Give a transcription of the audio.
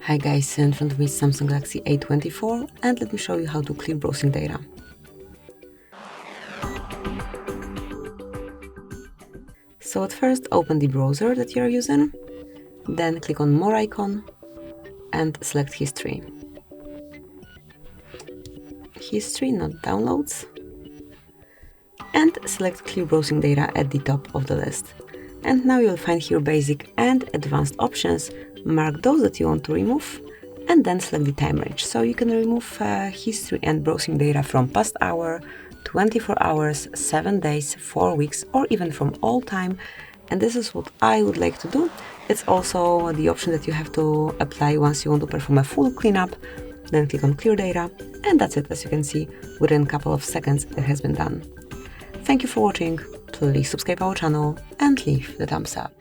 Hi guys, in front of me is Samsung Galaxy A24 and let me show you how to clear browsing data. So at first open the browser that you're using, then click on More icon and select History. History, not Downloads. And select Clear Browsing Data at the top of the list. And now you'll find here Basic and Advanced options. Mark those that you want to remove and then select the time range. So you can remove history and browsing data from past hour, 24 hours, 7 days, 4 weeks, or even from all time. And this is what I would like to do. It's also the option that you have to apply once you want to perform a full cleanup. Then click on Clear Data, and that's it. As you can see, within a couple of seconds it has been done. Thank you for watching. Please subscribe our channel and leave the thumbs up.